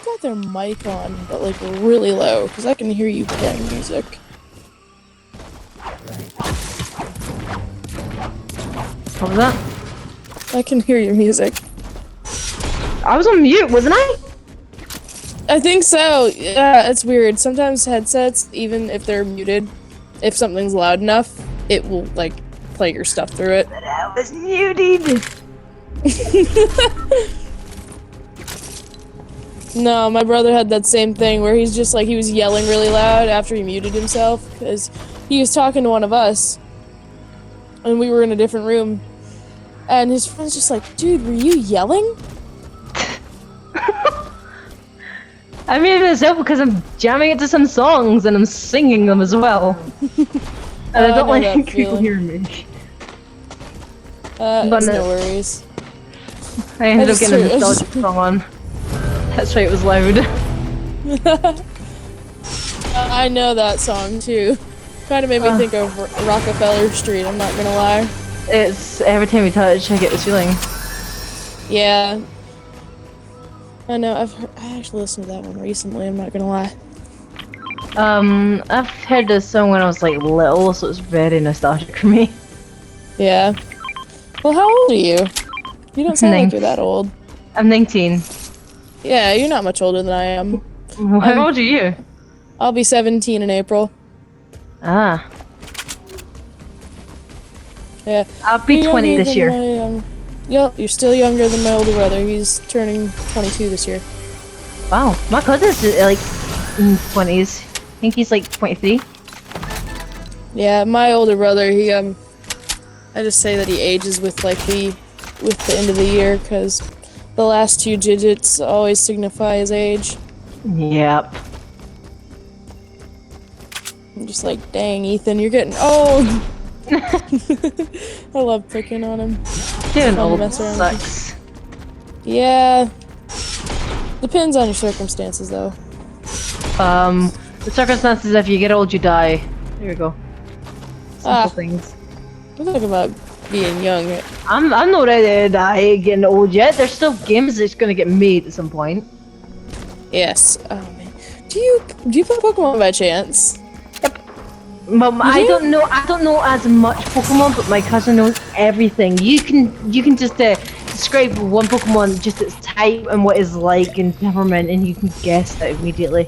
got their mic on, but like really low, because I can hear you playing music. What was that? I can hear your music. I was on mute, wasn't I? I think so. Yeah, it's weird. Sometimes headsets, even if they're muted, if something's loud enough, it will like play your stuff through it. But I was muted. No, my brother had that same thing where he's just like, he was yelling really loud after he muted himself, because he was talking to one of us, and we were in a different room, and his friend's just like, dude, were you yelling? I made it myself because I'm jamming it to some songs and I'm singing them as well. And I don't like people hearing me. It's no worries. I ended up getting a nostalgic song on. That's right, it was loud. I know that song too. Kind of made me think of Rockefeller Street, I'm not gonna lie. It's every time we touch, I get this feeling. Yeah. I know, I actually listened to that one recently, I'm not gonna lie. I've heard this song when I was like little, so it's very nostalgic for me. Yeah. Well, how old are you? You don't sound like you're that old. I'm 19. Yeah, you're not much older than I am. How old are you? I'll be 17 in April. Ah. Yeah. I'll be 20 this year. Yep, you're still younger than my older brother. He's turning 22 this year. Wow, my cousin's like in 20s. I think he's like 23. Yeah, my older brother, he I just say that he ages with like the end of the year, because the last two digits always signify his age. Yep. I'm just like, dang, Ethan, you're getting old. I love picking on him. Doing old sucks. Yeah. Depends on your circumstances, though. The circumstances, if you get old, you die. There you go. Simple things. We're talking about being young. I'm not ready to die getting old yet. There's still games that's gonna get made at some point. Yes. Oh man. Do you play Pokemon by chance? Yep. But I don't know as much Pokemon, but my cousin knows everything. You can just describe one Pokemon, just its type and what it's like and temperament, and you can guess that immediately.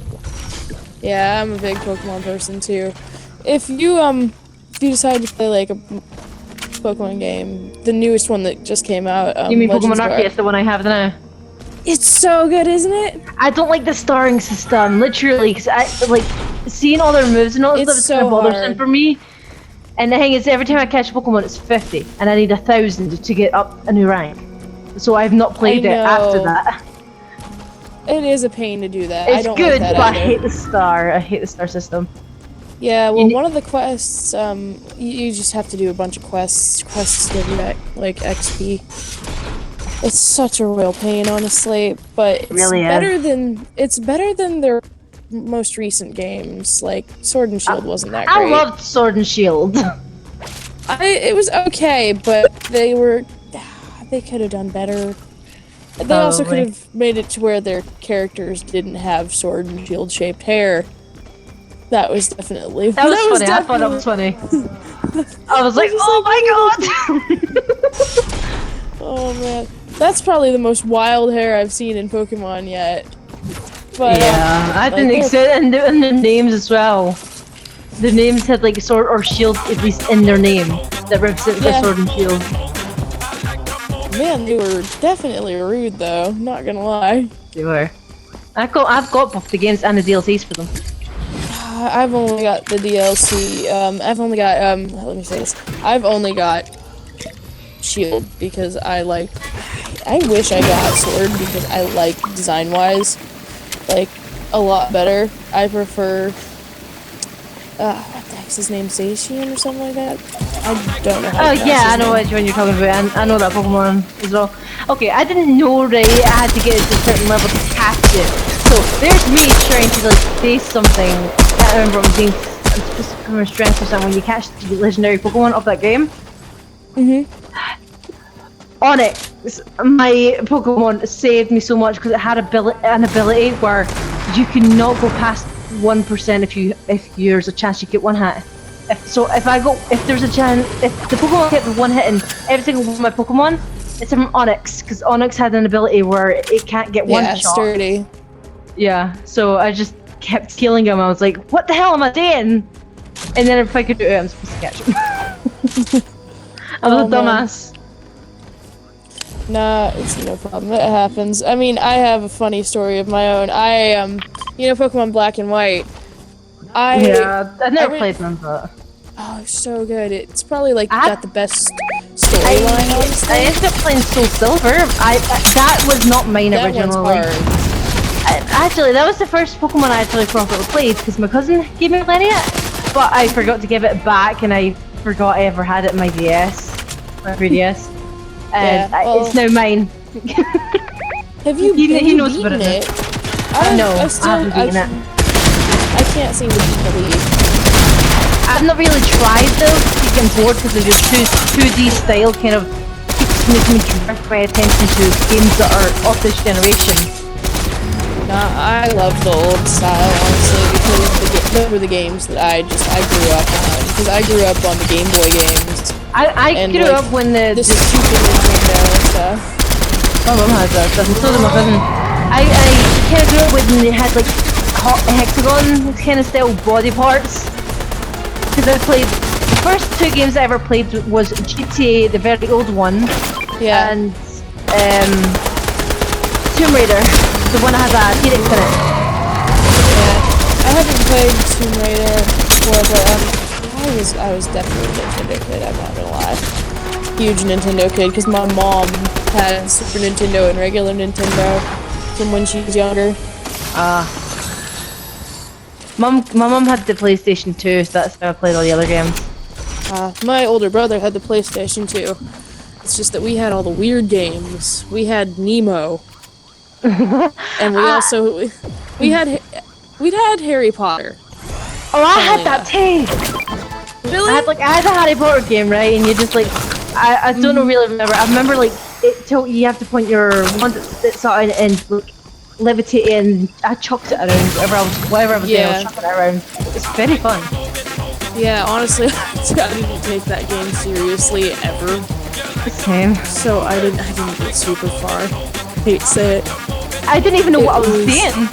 Yeah, I'm a big Pokemon person too. If you decide to play like a Pokemon game, the newest one that just came out, You mean Legends Pokemon Arceus, the one I have now? It's so good, isn't it? I don't like the starring system, literally, because I like seeing all their moves and all that stuff is kind of bothersome for me. And the thing is, every time I catch a Pokemon, it's 50, and I need 1,000 to get up a new rank. So I've not played it after that. It is a pain to do that. It's I don't good, like that but either. I hate the star. I hate the star system. Yeah, well, one of the quests, you just have to do a bunch of quests to give you that, like, XP. It's such a real pain, honestly, but it's better than their most recent games. Like Sword and Shield wasn't that great. I loved Sword and Shield. It was okay, but they could have done better. They also could have made it to where their characters didn't have Sword and Shield shaped hair. That was definitely funny. I thought that was funny. I was like, oh my god! Oh man, that's probably the most wild hair I've seen in Pokemon yet. But yeah, I didn't accept and the names as well. The names had like Sword or Shield at least in their name that represented the Sword and Shield. Man, they were definitely rude though. Not gonna lie. They were. I've got both the games and the DLCs for them. I've only got the DLC. I've only got let me say this. I've only got Shield because I wish I got Sword because I like design-wise, like a lot better. I prefer what the heck's his name, Zacian or something like that. I don't know. Oh yeah, I know which one you're talking about, and I know that Pokemon as well. Okay, I didn't know that I had to get it to a certain level to catch it. So there's me trying to like say something. I can't remember what I'm supposed to come from strength or something when you catch the legendary Pokemon of that game. On it. my Pokemon saved me so much because it had an ability where you can not go past 1% if there's a chance you get one hit. If there's a chance, if the Pokemon hit with one hit in every single one of my Pokemon, it's from Onyx, because Onyx had an ability where it can't get one shot. Sturdy. Yeah, so I just kept killing him. I was like, what the hell am I doing? And then if I could do it, I'm supposed to catch him. I was a dumbass. Nah, it's no problem. It happens. I mean, I have a funny story of my own. You know Pokemon Black and White? Yeah, I've never played them, but... Oh, it's so good. It's probably, like, got the best storyline, honestly. I ended up playing Soul Silver. That was not mine originally. That one's hard. Actually, that was the first Pokemon I actually properly played, because my cousin gave me plenty of it, but I forgot to give it back, and I forgot I ever had it in my DS. My 3DS. And it's now mine. Have you beaten it? No, I haven't beaten it. I can't seem to beat the lead. I've not really tried though, because I'm bored because of your 2D style kind of keeps making me drift my attention to games that are of this generation. Nah, I love the old style, honestly, because those were the games that I grew up on. Because I grew up on the Game Boy games. I grew up when the Super Nintendo stuff. My mom has that stuff, and so did my cousin. I kind of grew up when they had like hexagon kind of style body parts. Because I played the first two games I ever played was GTA, the very old one, and Tomb Raider, the one that has a T-Rex in it. Yeah, I haven't played Tomb Raider before, but I was definitely a Nintendo kid. I'm not gonna lie, huge Nintendo kid, because my mom had Super Nintendo and regular Nintendo from when she was younger. My mom had the PlayStation 2, so that's how I played all the other games. My older brother had the PlayStation 2. It's just that we had all the weird games. We had Nemo. And we also... We'd had Harry Potter. Oh, I had that too! Really? I had a Harry Potter game, right? And you just like... I don't really remember. I remember like, you have to point your wand that's out and like, levitate and I chucked it around whatever I was doing, I was chucking it around. It's very fun. Yeah, honestly, I didn't take that game seriously ever. Same. So I didn't get super far. I hate to say it. I didn't even know what I was saying.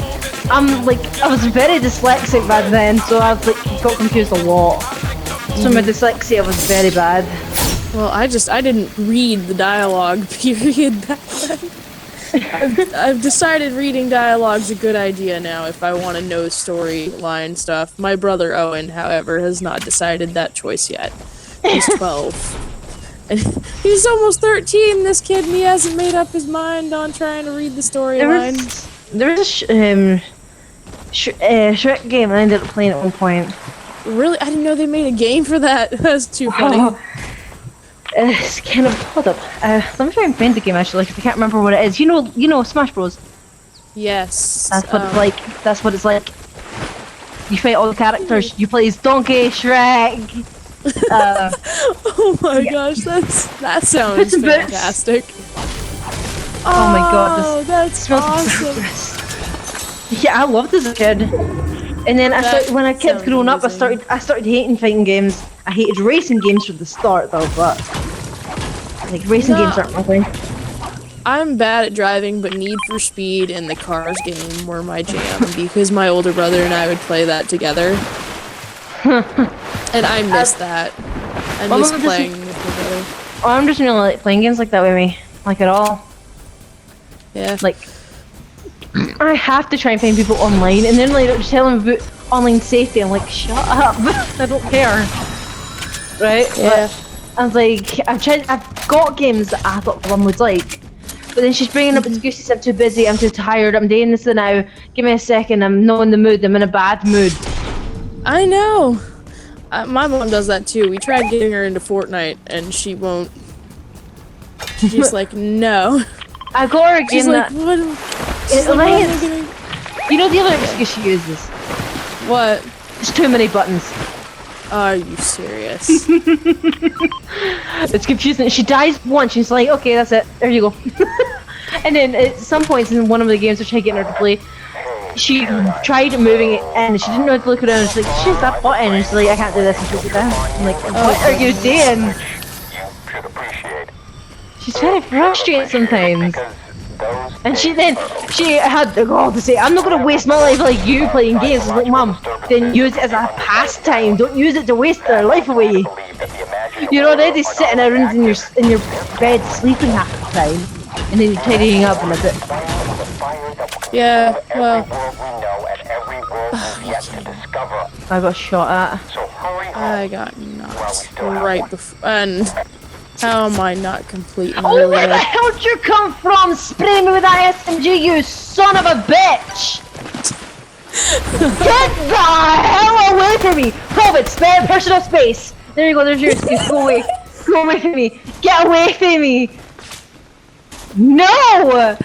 I was very dyslexic back then, so I was like got confused a lot. So my dyslexia was very bad. Well, I didn't read the dialogue period back then. I've decided reading dialogue's a good idea now if I want to know storyline stuff. My brother Owen, however, has not decided that choice yet. He's 12. And he's almost 13, this kid, and he hasn't made up his mind on trying to read the storyline. There was a Shrek game I ended up playing at one point. Really? I didn't know they made a game for that. That's too funny. It's kind of, hold up. Let me try and find the game actually, because I can't remember what it is. You know Smash Bros? Yes. That's what it's like. That's what it's like. You fight all the characters. You play as Donkey, Shrek. Oh my gosh, that sounds fantastic. Oh my god, that's awesome. Yeah, I loved it as a kid. And then when I kept growing up, I started hating fighting games. I hated racing games from the start though, but like racing games aren't my thing. I'm bad at driving, but Need for Speed and the Cars game were my jam because my older brother and I would play that together. And I miss that. I miss playing with my brother. Oh, I'm just really like playing games like that with me, like at all. Yeah. Like, I have to try and find people online, and then like just tell them about online safety. I'm like, shut up! I don't care. Right? Yeah. But I was like, I've got games that I thought one would like, but then she's bringing up excuses. I'm too busy. I'm too tired. I'm doing this now. Give me a second. I'm not in the mood. I'm in a bad mood. I know. My mom does that too. We tried getting her into Fortnite, and she won't. She's like, no. I got her again. She's like, what? You know the other excuse she uses? What? There's too many buttons. Are you serious? It's confusing. She dies once. She's like, okay, that's it. There you go. And then at some points in one of the games, which I getting her to play, she tried moving it and she didn't know how to look around. She's like, she's that button. And she's like, I can't do this. And she down. I'm like, what are you doing? She's very frustrating sometimes. And she had the gall to say, I'm not going to waste my life like you playing games. I was like, Mum, then use it as a pastime. Don't use it to waste their life away. You're already sitting around in your bed sleeping half the time. And then you're tidying up and that's it. Yeah, well. I got shot at. I got knocked right before. And how am I not completely Oh, really where the hell did you come from? Spray me with that SMG, you son of a bitch! Get the hell away from me! COVID, spare personal space! There you go, there's your excuse. Go away. Go away from me. Get away from me! No!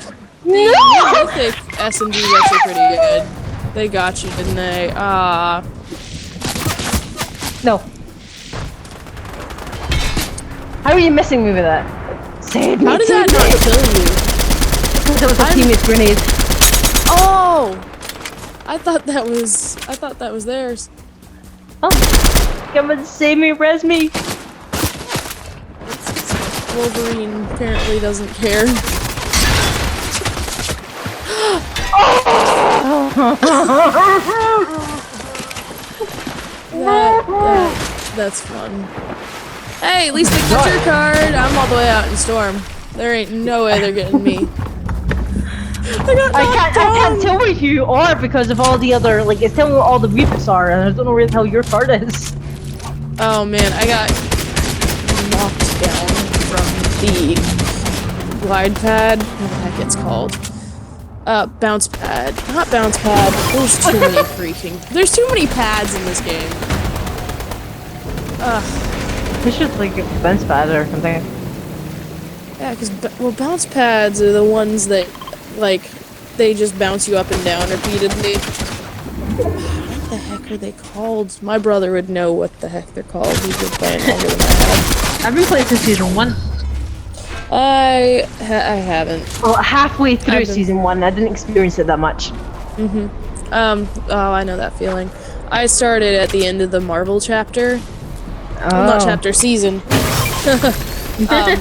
No! I think SMG's actually pretty good. They got you, didn't they? No. How are you missing me with that? Save me, how did that not kill you? That was a teammate's grenade. Oh! I thought that was theirs. Oh. Come and save me, res me. Wolverine apparently doesn't care. That's fun. Hey, at least they got your card. I'm all the way out in Storm. There ain't no way they're getting me. I can't tell where you are because of all the other, like, it's telling me where all the reapers are, and I don't know where the hell your card is. Oh man, I got knocked down from the glide pad. What the heck it's called? Bounce pad. Not bounce pad. There's too many there's too many pads in this game. Ugh. It's just like a bounce pad or something. Yeah, because, well, bounce pads are the ones that, like, they just bounce you up and down repeatedly. What the heck are they called? My brother would know what the heck they're called. He's been playing longer than I have. I've been playing since season 1. I haven't. Well, halfway through season 1, I didn't experience it that much. Oh, I know that feeling. I started at the end of the Marvel chapter. Oh. Well, not chapter, season. So I've been playing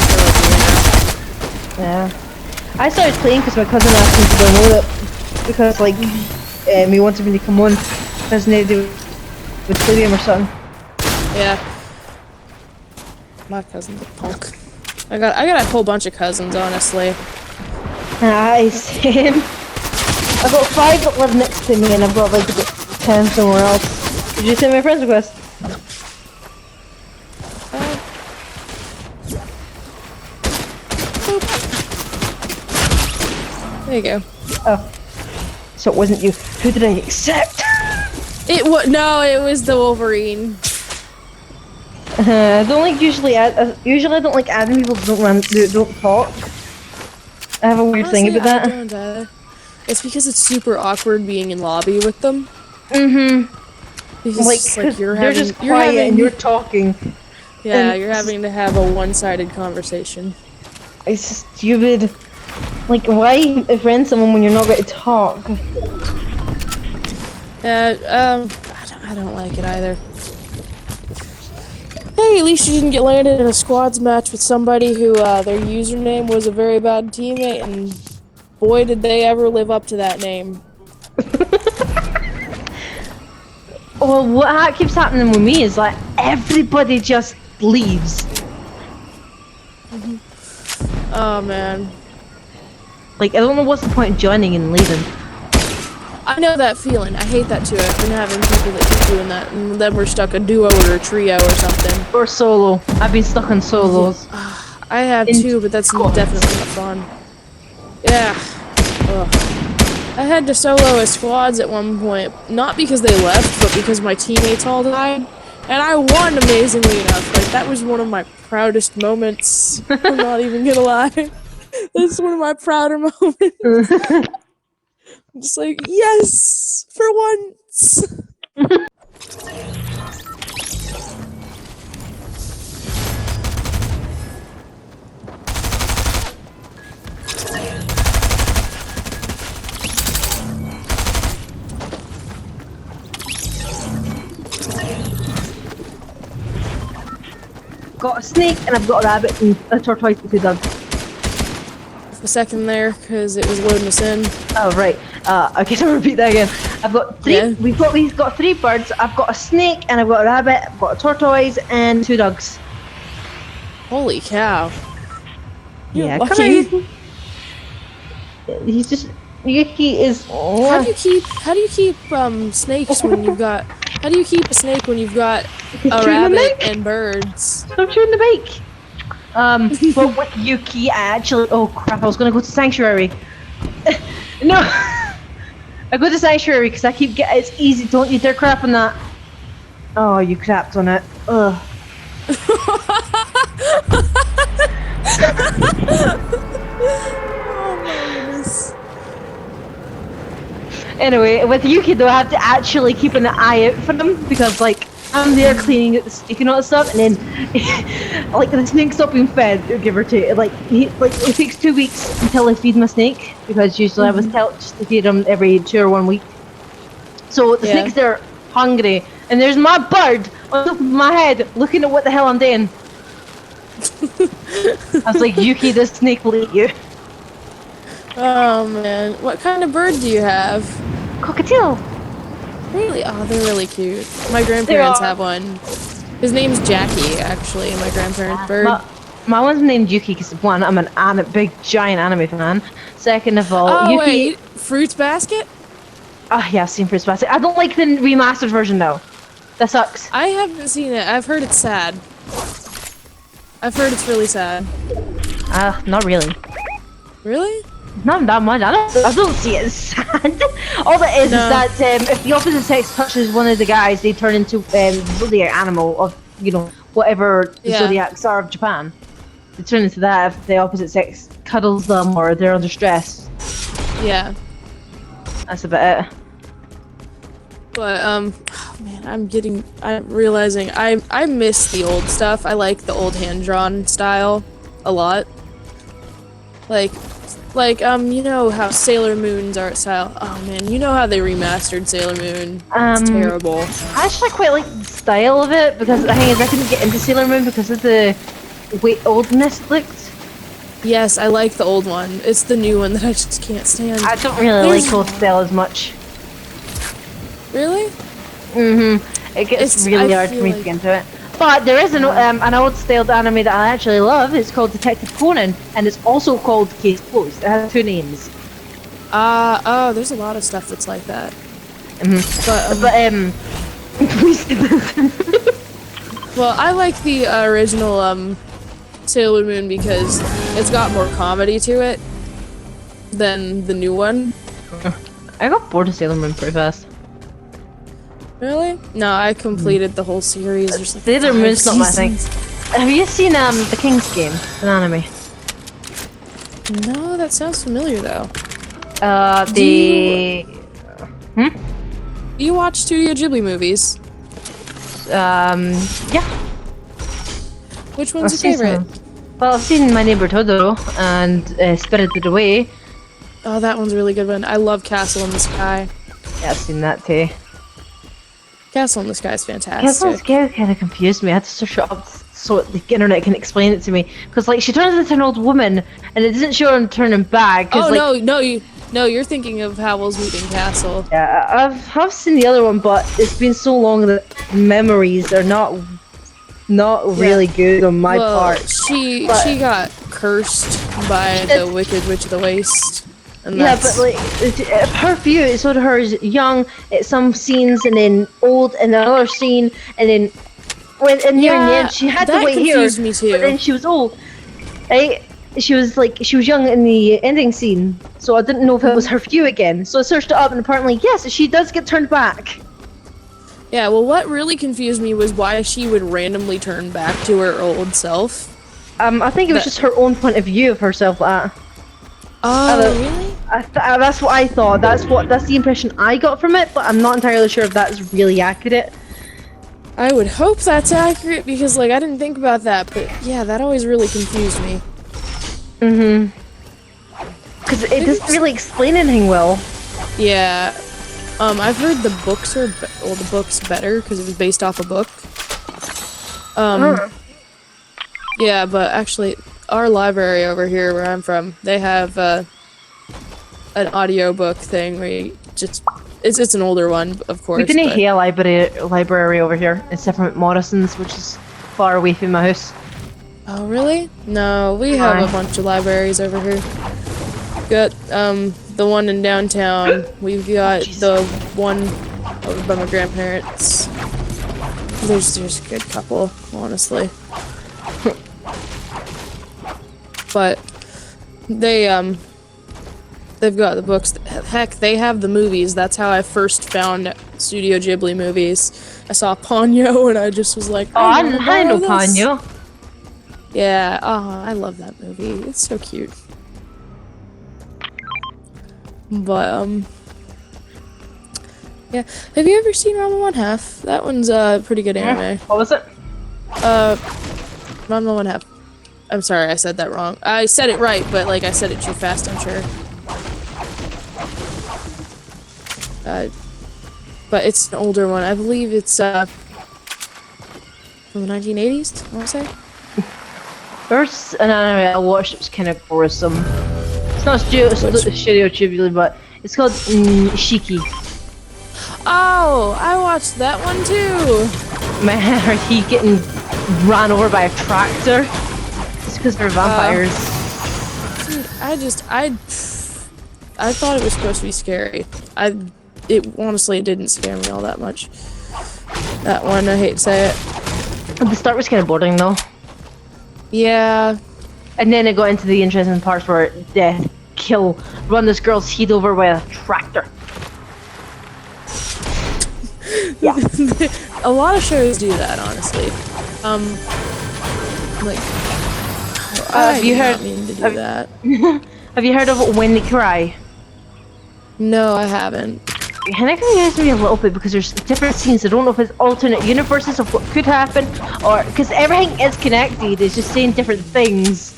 for like a year now. Yeah. I started playing because my cousin asked me to download it. Because, like, he wanted me to come on. Because they do with Stadium or something. Yeah. My cousin's a punk. I got a whole bunch of cousins, honestly. Same. I've got 5 that live next to me, and I've got like about 10 somewhere else. Did you send my friend's request? There you go. Oh. So it wasn't you. Who did I accept? No, it was the Wolverine. I don't like usually I don't like adding people who don't talk. I have a weird thing about that. I don't either. It's because it's super awkward being in lobby with them. Because like they're just quiet and you're talking. Yeah, you're having to have a one-sided conversation. It's stupid. Like, why friend someone when you're not going to talk? Yeah, I don't like it either. Hey, at least you didn't get landed in a squads match with somebody who, their username was a very bad teammate, and boy did they ever live up to that name. Well, what keeps happening with me is like, everybody just leaves. Oh, man. Like, I don't know what's the point of joining and leaving. I know that feeling. I hate that too. I've been having people that keep doing that, and then we're stuck a duo or a trio or something. Or solo. I've been stuck in solos. I have too, but that's definitely not fun. Yeah. Ugh. I had to solo a squads at one point, not because they left, but because my teammates all died. And I won amazingly enough. Like, that was one of my proudest moments. I'm not even gonna lie. That's one of my prouder moments. I'm just like, yes! For once! Got a snake and I've got a rabbit and a tortoise and 2 ducks. A second there, because it was loading us in. Oh right. Okay, so repeat that again. I've got 3. Yeah. We've got 3 birds. I've got a snake and I've got a rabbit. I've got a tortoise and 2 ducks. Holy cow! You're Yeah, lucky. come on. He's just Yuki is. How do you keep snakes when you've got? How do you keep a snake when you've got a rabbit and birds? Stop chewing the bake. Well, with Yuki, I actually. Oh crap! I was gonna go to Sanctuary. No, I go to Sanctuary because I keep getting. It's easy. Don't eat their crap on that. Oh, you crapped on it. Ugh. Oh my goodness. Anyway, with Yuki though, I have to actually keep an eye out for them because, like, I'm there cleaning out the snake and all that stuff, and then, like, the snake's not being fed, give or take. Like, it takes 2 weeks until I feed my snake because usually I was told just to feed him every 2 or 1 week. So the snake's there hungry, and there's my bird on top of my head looking at what the hell I'm doing. I was like, Yuki, this snake will eat you. Oh man, what kind of bird do you have? Cockatiel. Really? Oh, they're really cute. My grandparents have one. His name's Jackie, actually, my grandparents' bird. My one's named Yuki because, one, I'm a big, giant anime fan. Second of all, Yuki... wait, Fruits Basket? Oh, yeah, I've seen Fruits Basket. I don't like the remastered version, though. That sucks. I haven't seen it. I've heard it's sad. I've heard it's really sad. Not really. Really? Not that much. I don't see it as sad. All that is that if the opposite sex touches one of the guys, they turn into zodiac animal of, you know, whatever the zodiacs are of Japan. They turn into that if the opposite sex cuddles them or they're under stress. Yeah. That's about it. But oh man, I'm realizing I miss the old stuff. I like the old hand-drawn style a lot. Like, you know how Sailor Moon's art style. Oh man, you know how they remastered Sailor Moon? It's terrible. I actually quite like the style of it because the thing is I couldn't get into Sailor Moon because of the way oldness looked. Yes, I like the old one. It's the new one that I just can't stand. I don't really like old style as much. Really? It gets really hard for me to get into it. But there is an old styled anime that I actually love. It's called Detective Conan, and it's also called Case Closed. It has 2 names. Oh, there's a lot of stuff that's like that. Well, I like the original Sailor Moon because it's got more comedy to it than the new one. I got bored of Sailor Moon pretty fast. Really? No, I completed the whole series. There's like Sailor Moon's not my thing. Have you seen The King's Game, an anime? No, that sounds familiar though. Do you watch Studio Ghibli movies? Yeah. Which one's your favorite? Well, I've seen My Neighbor Totoro and Spirited Away. Oh, that one's a really good one. I love Castle in the Sky. Yeah, I've seen that too. Castle in the Sky is fantastic. Castle in the Sky kind of confused me. I had to search it up so the internet can explain it to me. Because, like, she turns into an old woman, and it doesn't show her turning back. Oh, like, no, you're thinking of Howl's Moving Castle. Yeah, I've seen the other one, but it's been so long that memories are not really good on my part. She got cursed by the Wicked Witch of the Waste. And yeah, but like her view, it's sort of her as young at some scenes, and then old in another scene, and then near the end she had to wait here. Me too. But then she was old, right? She was young in the ending scene, so I didn't know if it was her view again. So I searched it up, and apparently yes, she does get turned back. Yeah, well, what really confused me was why she would randomly turn back to her old self. I think it was just her own point of view of herself. Oh, really? That's what I thought. That's the impression I got from it, but I'm not entirely sure if that's really accurate. I would hope that's accurate because, like, I didn't think about that, but yeah, that always really confused me. Because it doesn't really explain anything well. Yeah. I've heard the books are the book's better because it was based off a book. Yeah, but actually, our library over here where I'm from, they have an audiobook thing where you just it's an older one, of course. We didn't have a library over here, except for McMorrison's, which is far away from my house. Oh really? No, we have a bunch of libraries over here. Got the one in downtown. We've got the one over by my grandparents. There's a good couple, honestly. But they've got the books. Heck, they have the movies. That's how I first found Studio Ghibli movies. I saw Ponyo and I just was like, oh, I know Ponyo. Yeah, oh, I love that movie. It's so cute. But yeah. Have you ever seen Ranma 1/2? That one's a pretty good anime. What was it? Ranma 1/2. I'm sorry, I said that wrong. I said it right, but like I said it too fast, I'm sure. But it's an older one. I believe it's from the 1980s, I want to say. There's an anime I watched that was kind of gruesome. It's not Studio Ghibli, but it's called Shiki. Oh, I watched that one too! Man, he getting ran over by a tractor? It's because they're vampires. Dude, I thought it was supposed to be scary. It honestly didn't scare me all that much. That one, I hate to say it. The start was kind of boring though. Yeah. And then it got into the interesting parts where death, kill, run this girl's head over with a tractor. Yeah. A lot of shows do that, honestly. Like, have you heard? Mean to do that. Have you heard of When They Cry? No, I haven't. It kind of confuses me a little bit because there's different scenes. I don't know if it's alternate universes of what could happen, or because everything is connected. It's just saying different things,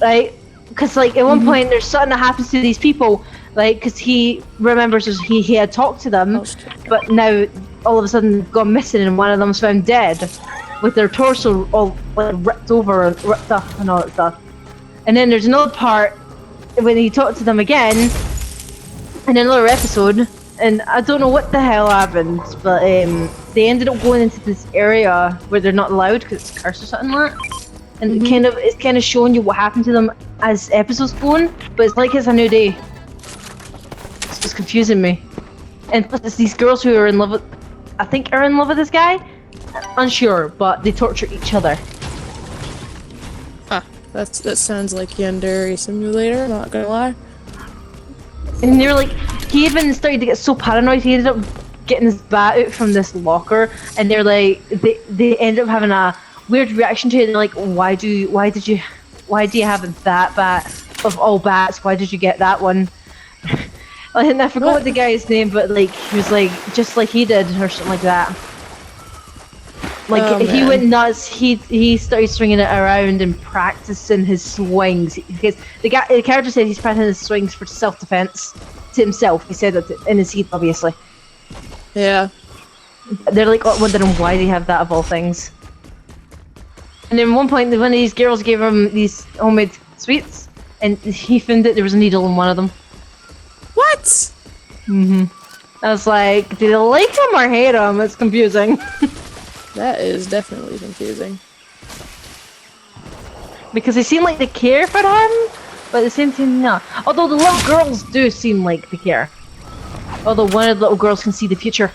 right? Because like at one point there's something that happens to these people, like because he remembers he had talked to them, but now all of a sudden they've gone missing and one of them's found dead, with their torso all like ripped over and ripped up and all that stuff. And then there's another part when he talked to them again in another episode, and I don't know what the hell happened, but they ended up going into this area where they're not allowed because it's cursed or something like that. And it's kind of showing you what happened to them as episodes going, but it's like it's a new day. It's just confusing me. And plus it's these girls who are in love with, I think are in love with this guy. Unsure, but they torture each other. Huh. That sounds like Yandere Simulator, not gonna lie. And they're like, he even started to get so paranoid, he ended up getting his bat out from this locker, and they're like, they ended up having a weird reaction to it. They're like, why do you have that bat of all bats? Why did you get that one? And I forgot what the guy's name, but like he was like just like he did or something like that. Like he went nuts. He started swinging it around and practicing his swings because the character said he's practicing his swings for self-defense to himself. He said that in his heat, obviously. Yeah. They're like wondering why they have that of all things. And then at one point, one of these girls gave him these homemade sweets, and he found that there was a needle in one of them. What? I was like, do they like him or hate him? It's confusing. That is definitely confusing. Because they seem like they care for him, but at the same time, no. Although the little girls do seem like they care. Although one of the little girls can see the future.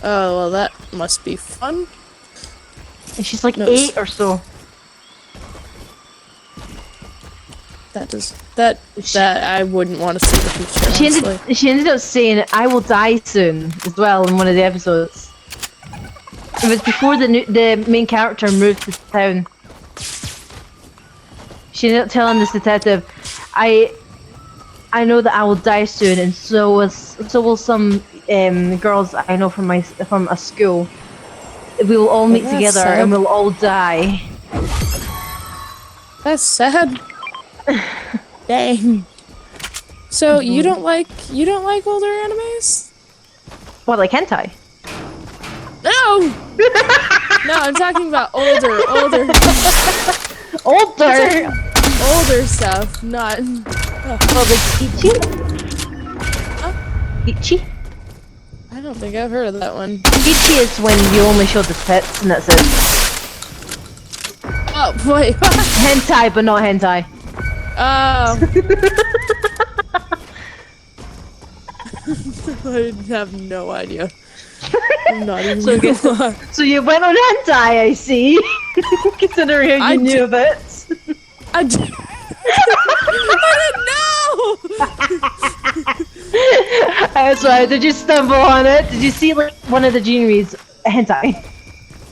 Oh, well, that must be fun. And she's like 8 or so. That I wouldn't want to see the future. She ended up saying, "I will die soon" as well in one of the episodes. It was before the main character moved to town. She ended up telling this detective, I know that I will die soon, and so will some girls I know from a school. We will all Well, meet that's together, sad. and we'll all die. That's sad. Dang. So you don't like older animes? What, like hentai? No. No, I'm talking about older. Older stuff, not. Oh, like Ichi? Ichi? I don't think I've heard of that one. Ichi is when you only show the tits, and that's it. Oh wait. Hentai, but not hentai. Oh. I have no idea. I'm not even So you went on hentai, I see. Considering how you knew of it. I didn't know! So did you stumble on it? Did you see like one of the Genies hentai?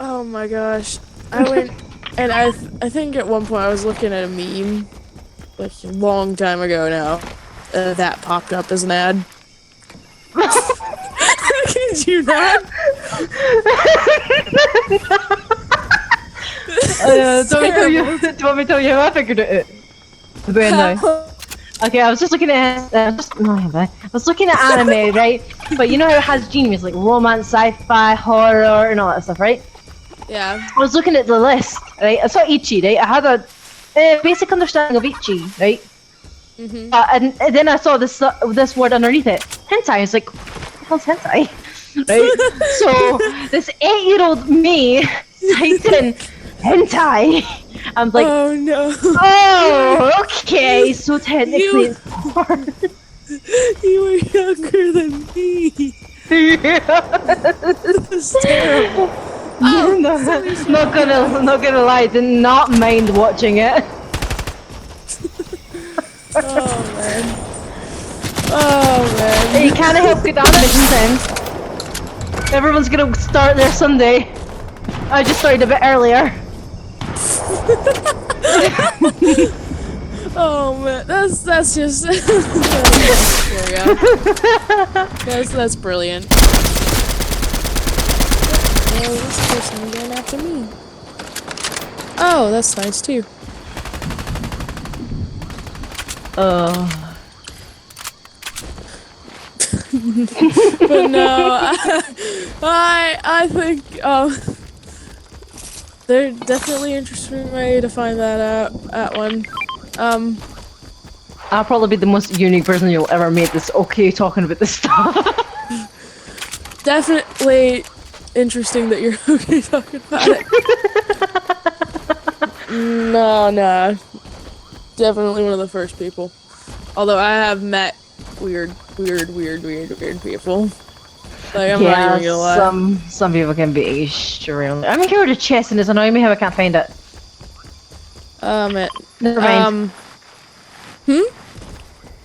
Oh my gosh. I went and I think at one point I was looking at a meme like a long time ago now. That popped up as an ad. Could you not? Do you want me to tell you how I figured it out? Okay, I was just looking at I was looking at anime, right? But you know how it has genres like romance, sci-fi, horror, and all that stuff, right? Yeah. I was looking at the list, right? I saw Ichi, right? I had a basic understanding of Ichi, right? And then I saw this word underneath it, hentai. I was like, what the hell's hentai? Right? So this 8-year-old me typed in hentai. I'm like, oh no. Oh, okay. So technically, it's porn. You were younger than me. This is terrible. Oh, not gonna lie, did not mind watching it. Oh man. Oh man. You can't help good anime sometimes. Everyone's gonna start their Sunday. I just started a bit earlier. Oh man, that's just there we go. That's brilliant. Oh, this person going after me. Oh, that's nice too. But no, I think they're definitely interesting way to find that out at one. I'll probably be the most unique person you'll ever meet that's okay talking about this stuff. Definitely interesting that you're okay talking about it. No. Definitely one of the first people. Although I have met weird people. Like, I'm not even gonna lie. Some people can be extremely. I'm here with a chest and it's annoying me how I can't find it. Never mind.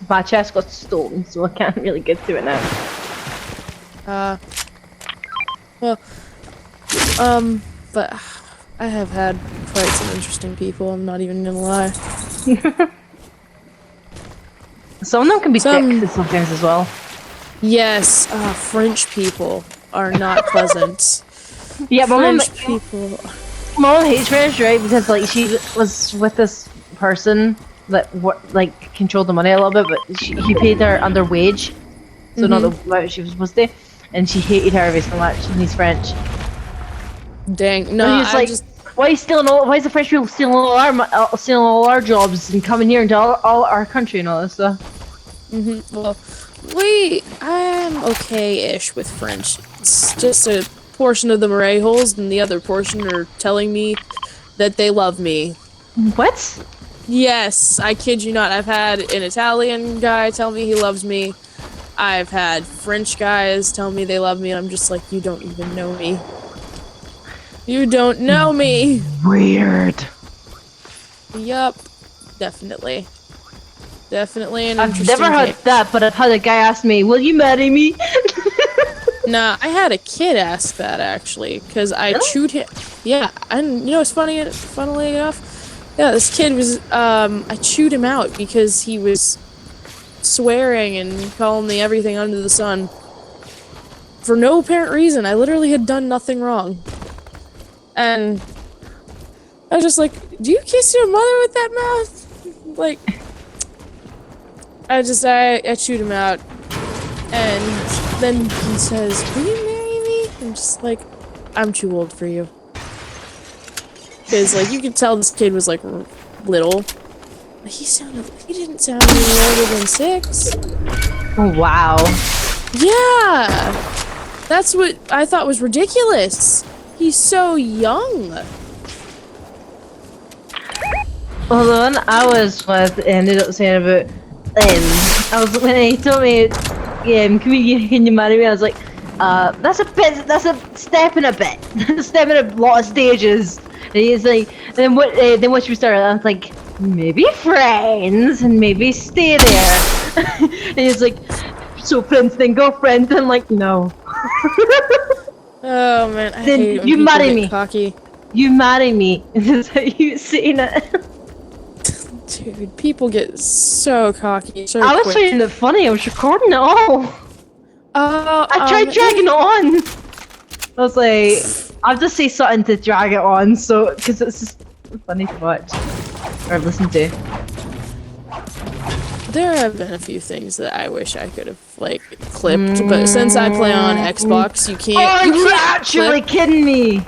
My chest got stolen, so I can't really get to it now. But I have had quite some interesting people, I'm not even gonna lie. Some of them can be thick sometimes as well. Yes, French people are not pleasant. Yeah, French people. My mom hates French, right? Because like she was with this person that like controlled the money a little bit, but he paid her under wage, so not the amount she was supposed to, and she hated her so much. And he's French. Dang, no, he's like, why is the French people stealing all our jobs and coming here into all our country and all this stuff? Well, I'm okay-ish with French. It's just a portion of them are a-holes, and the other portion are telling me that they love me. What? Yes, I kid you not. I've had an Italian guy tell me he loves me. I've had French guys tell me they love me, and I'm just like, you don't even know me. You don't know me! Weird. Yup. Definitely. Definitely an I've interesting never heard that, but I've had a guy ask me, will you marry me? Nah, I had a kid ask that, actually, because I chewed him. Yeah, and you know what's funnily enough? Yeah, this kid was, I chewed him out because he was swearing and calling me everything under the sun. For no apparent reason. I literally had done nothing wrong. And I was just like, do you kiss your mother with that mouth? Like, I chewed him out. And then he says, will you marry me? I'm just like, I'm too old for you. Because, like, you could tell this kid was, like, little. He didn't sound any older than 6. Oh, wow. Yeah! That's what I thought was ridiculous. He's so young. Well, the one I was with ended up saying about, when he told me, can you marry me? I was like, that's a step in a bit. Step in a lot of stages. And he's like, then once we started, I was like, maybe friends, and maybe stay there. And he's like, so friends then girlfriend, and I'm like, no. Oh man, I then hate when you people marry get me. Cocky. You marry me. Is how you saying it? Dude, people get so cocky so I was quick. finding it funny. I was recording it all. I tried dragging it on. I was like, I'll just say something to drag it on, so because it's just funny to watch or listen to. There have been a few things that I wish I could have like clipped, but since I play on Xbox, you can't. Oh, you're actually kidding me!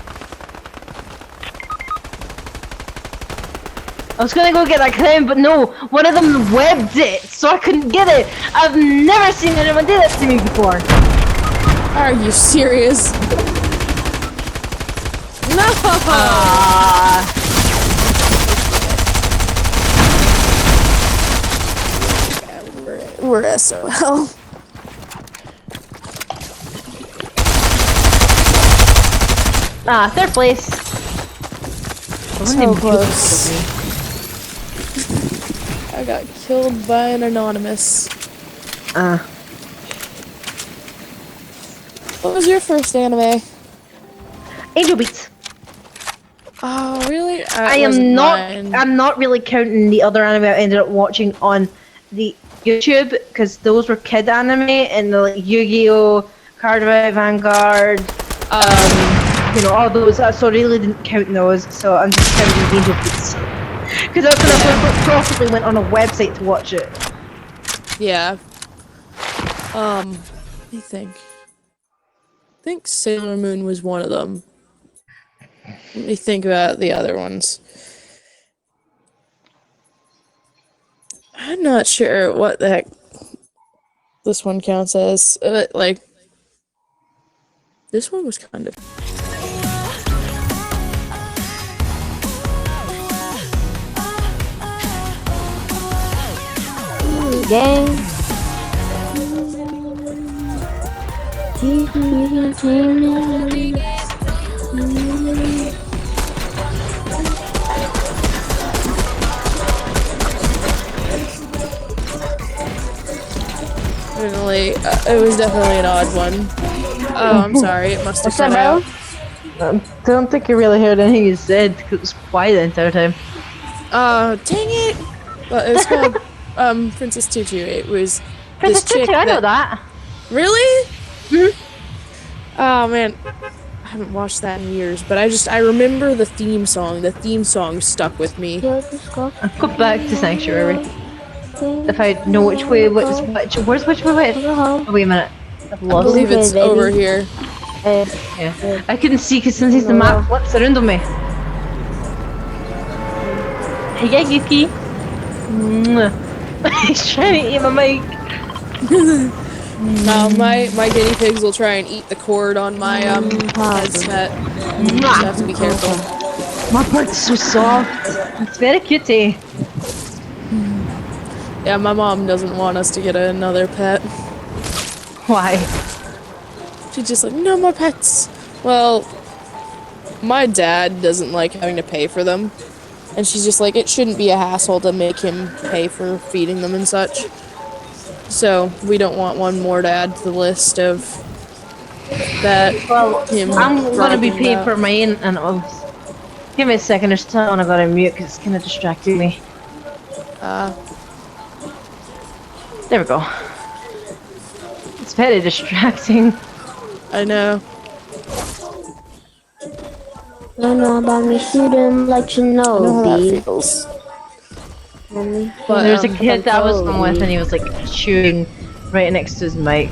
I was gonna go get that claim, but no, one of them webbed it, so I couldn't get it. I've never seen anyone do that to me before. Are you serious? No! We're SOL. Third place. So close. I got killed by an anonymous. What was your first anime? Angel Beats. Oh, really? I'm not really counting the other anime I ended up watching on the YouTube, because those were kid anime, and the like Yu-Gi-Oh, Cardboard Vanguard, all those. So I really didn't count those. So I'm just counting Angel Beats, because that's when I possibly went on a website to watch it. Yeah. Let me think. I think Sailor Moon was one of them. Let me think about the other ones. I'm not sure what the heck this one counts as. Like, this one was kind of... Gang. It was definitely an odd one. Oh, I'm sorry, it must have cut out. I don't think I really heard anything you said, because it was quiet the entire time. Dang it! Well, it was called, Princess Tutu. It was Princess this chick Tutu, I know that. Really? Oh, man. I haven't watched that in years, but I remember the theme song. The theme song stuck with me. I'll go back to Sanctuary. If I know which way, where's which way? Oh, wait a minute. I've lost. I believe it's over here. Yeah. I couldn't see because since the map flips around on me. Hey, yeah, Yuki. He's trying to eat my mic. My guinea pigs will try and eat the cord on my headset. You have to be careful. My bird's so soft. It's very cutie. Yeah, my mom doesn't want us to get another pet. Why? She's just like, no more pets. Well, my dad doesn't like having to pay for them. And she's just like, it shouldn't be a hassle to make him pay for feeding them and such. So, we don't want one more to add to the list of that. Well, I'm gonna be paying for mine, and give me a second, there's something I gotta mute because it's kinda distracting me. There we go. It's very distracting. I know. Don't know about me shooting, let you I know know, how that B. feels. But there's a kid that I was control, with, and he was like chewing right next to his mic.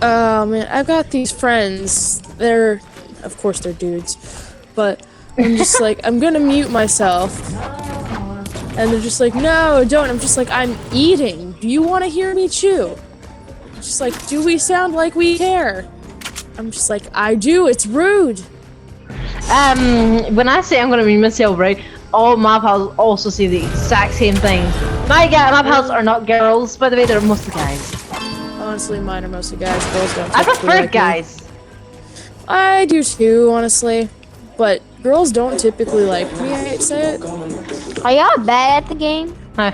Oh man, I've got these friends. They're, of course, they're dudes, but I'm just like, I'm gonna mute myself, and they're just like, no, don't. I'm just like, I'm eating. Do you want to hear me chew? Just like, do we sound like we care? I'm just like, I do. It's rude. When I say I'm gonna mute myself, right? All my pals also say the exact same thing. My pals are not girls, by the way. They're mostly guys. Honestly, mine are mostly guys. Girls don't. I typically prefer like me. guys. I do too, honestly, but girls don't typically like me. I hate to say it. Are y'all bad at the game? Huh.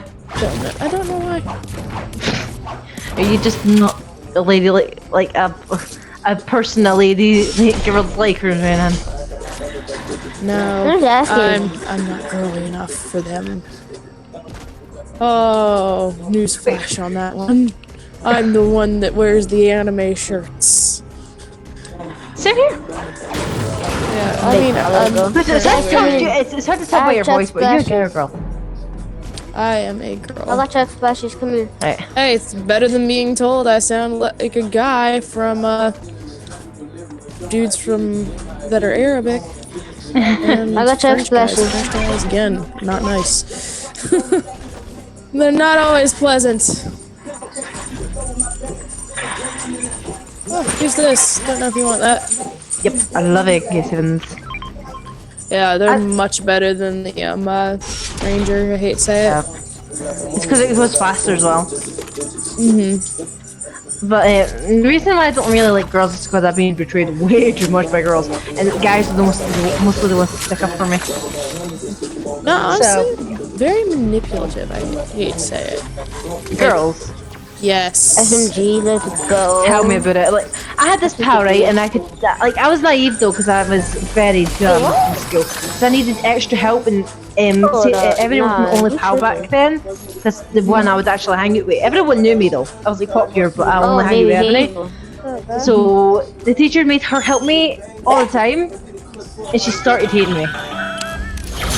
I don't know why. Are you just not a lady like a person, a lady girls like her, man? No, I'm just asking. I'm not girly enough for them. Oh, newsflash on that one. I'm the one that wears the anime shirts. Sit here. Yeah, I mean, It's hard to tell by your voice, but you're a guy or girl. I am a I girl. got Chuck splashes. Come here. Right. Hey, it's better than being told I sound like a guy from dudes from that are Arabic. And I got Chuck splashes. French guys, again, not nice. They're not always pleasant. Oh, who's this? Don't know if you want that. Yep, I love it, K7s. Yeah, they're much better than the Ranger. I hate to say it. Yeah. It's because it goes faster as well. But the reason why I don't really like girls is because I've been betrayed way too much by girls, and guys are mostly the ones that stick up for me. No, honestly, very manipulative. I hate to say it. Girls. Yes. SMG, let's go. Tell me about it. Like, I had this pal, right, and I could, like, I was naive though, because I was very dumb in school. So I needed extra help, and everyone was my only pal back then. That's the one I would actually hang out with. Everyone knew me though. I was like popular, but I only hang out with Ebony. So the teacher made her help me all the time, and she started hating me.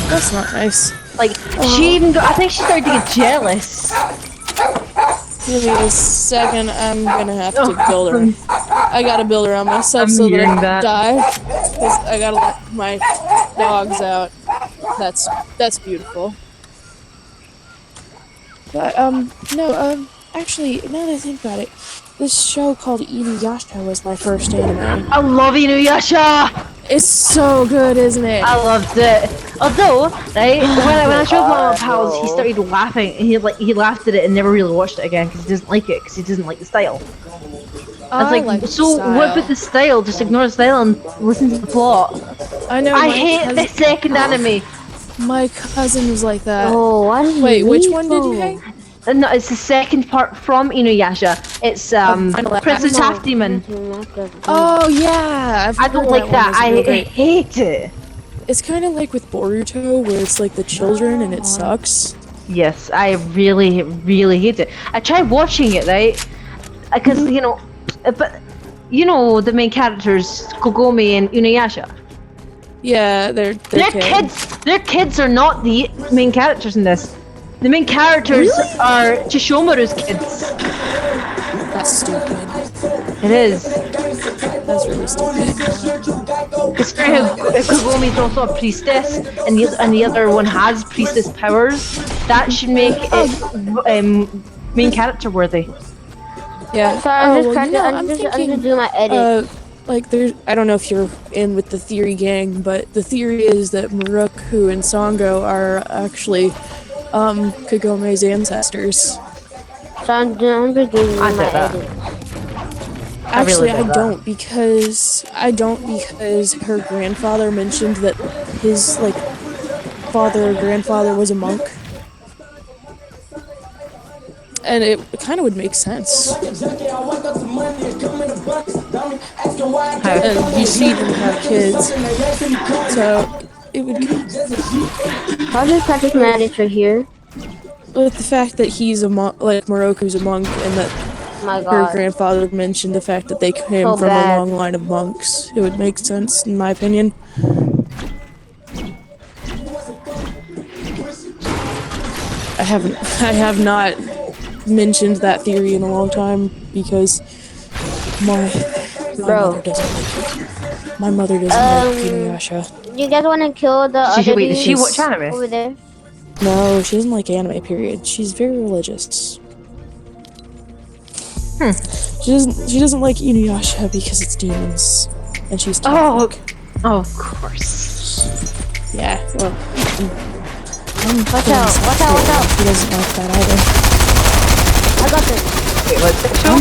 That's not nice. Like, she even got, I think she started to get jealous. Give me a second, I'm gonna have to build her. I gotta build her on myself so that I hearing don't die. 'Cause I gotta let my dogs out. That's beautiful. But, actually, now that I think about it, this show called Inuyasha was my first anime. I love Inuyasha! It's so good, isn't it? I loved it. Although, right, when I showed one of my pals, he started laughing, and he laughed at it and never really watched it again because he doesn't like it, because he doesn't like the style. I was like, so what about the style? Just ignore the style and listen to the plot. I know. I hate the second anime. My cousin was like that. Oh, why did you Wait, which leave one did you for? hate? No, it's the second part from Inuyasha. It's Princess Half Demon. Oh yeah, I don't like that. I hate it. It's kind of like with Boruto, where it's like the children and it sucks. Yes, I really, really hate it. I tried watching it, right? Because you know, but you know the main characters, Kogome and Inuyasha. Yeah, they're kids. Their kids are not the main characters in this. The main characters are Chishomaru's kids. That's stupid. It is. That's really stupid. Because Kagome is also a priestess, and the other one has priestess powers. That should make it main character worthy. Yeah. Sorry, I'm just trying to. I'm just do my edit. Like there's, I don't know if you're in with the theory gang, but the theory is that Muraku and Sango are actually Kagome's ancestors. So I'm just doing my that. edit. Actually, I don't because her grandfather mentioned that his father or grandfather was a monk. And it kind of would make sense. And you see them have kids, so it would. I'll just practice my edits right here. with the fact that he's a monk, like Moroku's a monk, and that My her God. grandfather mentioned the fact that they came So from bad. a long line of monks, it would make sense, in my opinion. I have not mentioned that theory in a long time because my mother doesn't like my mother doesn't like Inuyasha. You guys want to kill the other Wait, does she dude watch anime? over there? No, she doesn't like anime. Period. She's very religious. She doesn't like Inuyasha because it's demons, and she's Catholic. Oh, of course. Yeah. Well, Watch out! Watch out! Watch out! She doesn't like that either. I got this. Wait, what's sexual?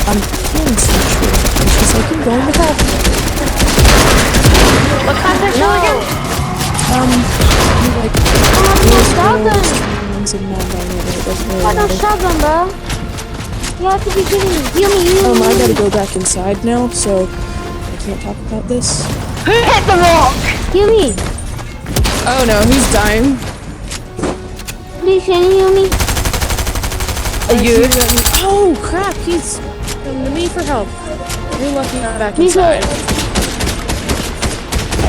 I'm feeling sexual, and she's like, "I'm going to hell." What kind of sexual again? You like shotgun. demons and non-binary. It doesn't really I got matter. shotgun, bro. You have to be kidding me. Heal me, heal me. I gotta go back inside now, so I can't talk about this. Who hit the rock? Heal me. Oh no, he's dying. Please, can you heal me? You? Oh crap, he's coming to me for help. You're lucky I'm back Me too. inside.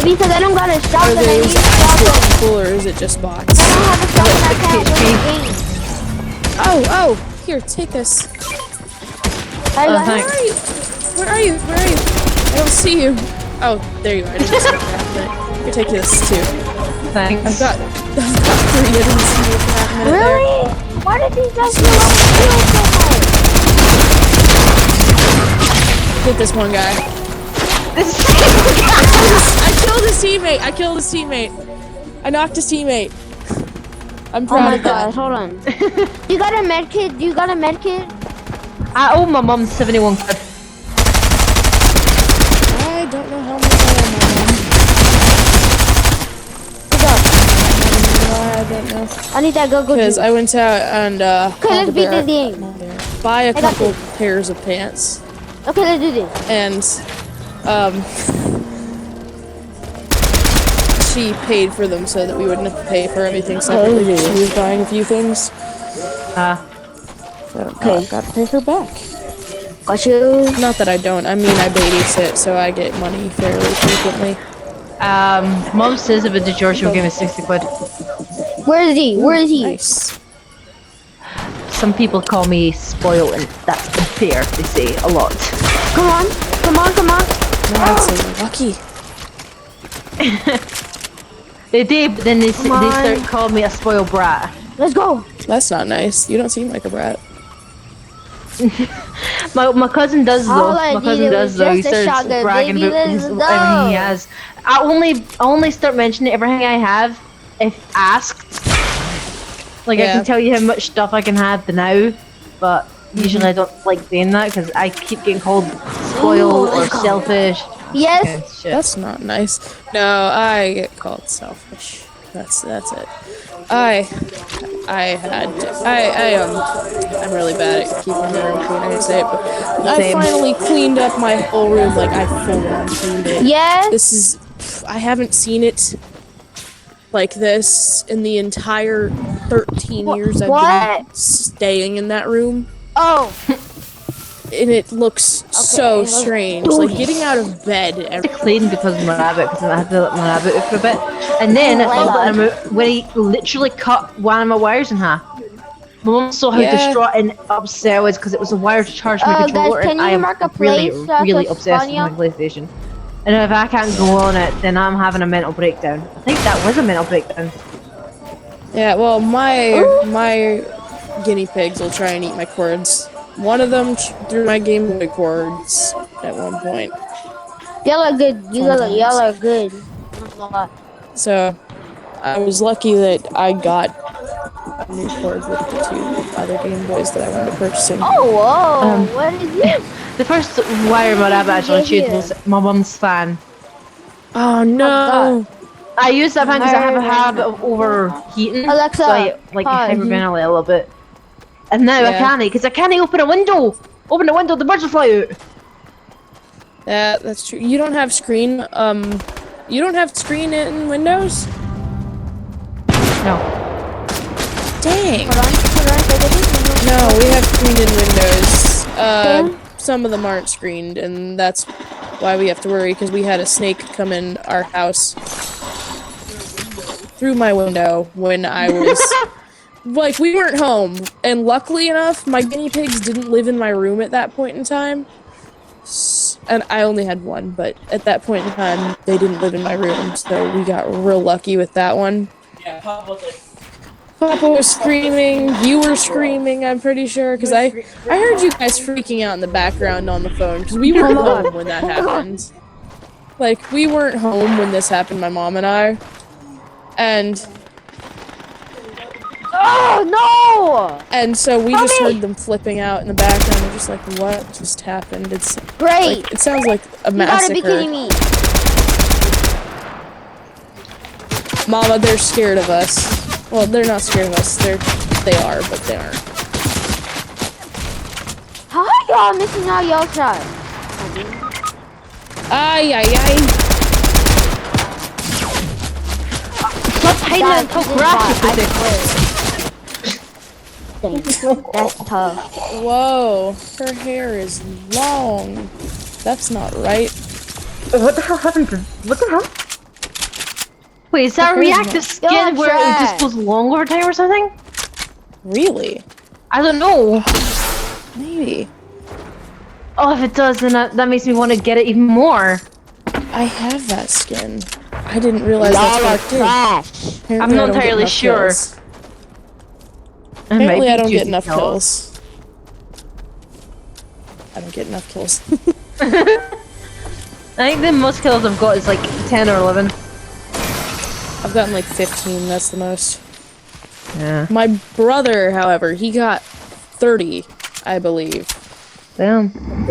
Because I don't got a Are shotgun. I need those a shotgun. actual people or is it just bots? I don't have a shotgun. I can't win the game. Oh, here, take this. I got thanks. Where are you? Where are you? I don't see you. Oh, there you are. I didn't see you. Here, take this too. Thanks. I've got 3. I didn't see you for half a minute there. Really? Why did these guys kill so much? Get this one guy. I killed his teammate. I killed his teammate. I knocked his teammate. I'm Oh proud my of that. God! Hold on. You got a med kit? Do you got a med kit? I owe my mum 71 quid. I don't know how much I owe my mom. I don't know. I need that go Because to. I went out and Okay, let's beat the game. buy a got couple pairs of pants, Okay, let's do this. and she paid for them so that we wouldn't have to pay for everything separately. She was buying a few things. So I've got to pay her back. Got you. Not that I don't. I mean, I babysit, so I get money fairly frequently. Mum says if it did yours, she'll give me 60 quid. Where is he? Where is he? Nice. Some people call me spoiled, and that's unfair, they say a lot. Come on. Come on. Come on. That's so lucky. They did, but then they on. start calling me a spoiled brat. Let's go. That's not nice. You don't seem like a brat. My cousin does though. All I My cousin needed does was though. He just a starts shotgun, bragging baby, about let's everything go. he has. I only start mentioning everything I have if asked. Like I Yeah. can tell you how much stuff I can have now, but usually I don't like doing that because I keep getting called spoiled or selfish. Yes. and shit. That's not nice. No, I get called selfish. That's it. I'm really bad at keeping my room clean. I hate to say it, but I Same. finally cleaned up my whole room. Like I full on cleaned it. Yes. I haven't seen it like this in the entire 13 years I've been staying in that room. Oh. And it looks so let's strange. do Like it. getting out of bed To every clean because of my rabbit, because I had to let my rabbit out for a bit. And then when he literally cut one of my wires in half. My mum saw how Yeah. distraught and upset I was because it was a wire to charge my Guys, controller, can and you I am mark a really, place so I really can obsessed spawn with my PlayStation. And if I can't go on it, then I'm having a mental breakdown. I think that was a mental breakdown. Yeah, well, my guinea pigs will try and eat my cords. One of them threw my Game Boy cords at one point. Y'all are good. Y'all are good. So, I was lucky that I got a new cord with the 2 other Game Boys that I wanted to purchase. Oh, whoa. What is this? The first wire my rabbit actually Get chewed here. was my mum's fan. Oh no! I use that fan because I have a habit of overheating. Alexa, so I like pause. hyperventilate a little bit. And now I Yeah. can't, because I can't open a window! Open the window, the birds will fly out! Yeah, that's true. You don't have screen, you don't have screen in Windows? No. Dang. Hold on. No, we have screened-in windows. Yeah. Some of them aren't screened, and that's why we have to worry, because we had a snake come in our house through my window when I was... like, we weren't home, and luckily enough, my guinea pigs didn't live in my room at that point in time. And I only had one, but at that point in time, they didn't live in my room, so we got real lucky with that one. Yeah, Papa was screaming, you were screaming, I'm pretty sure, because I heard you guys freaking out in the background on the phone, because we weren't home when that happened. Like, we weren't home when this happened, my mom and I. And... oh, no! And so we just heard them flipping out in the background. We're just like, what just happened? It's great. Like, it sounds like a You massacre. gotta be kidding me. Mama, they're scared of us. Well, they're not scared of us. They are, but they aren't. How are y'all missing all y'all shots? Ay, ay, ay. Stop hiding in the grass, you dick. That's tough. Whoa, her hair is long. That's not right. What the hell happened to... what the hell? Wait, is that a reactive skin where it just goes long over time or something? Really? I don't know. Maybe. Oh, if it does, then that makes me want to get it even more. I have that skin. I didn't realize that's what it did. Trash. I'm not entirely sure. Apparently I don't get enough kills. I don't get enough kills. I think the most kills I've got is like 10 or 11. I've gotten like 15, that's the most. Yeah. My brother, however, he got 30, I believe. Damn.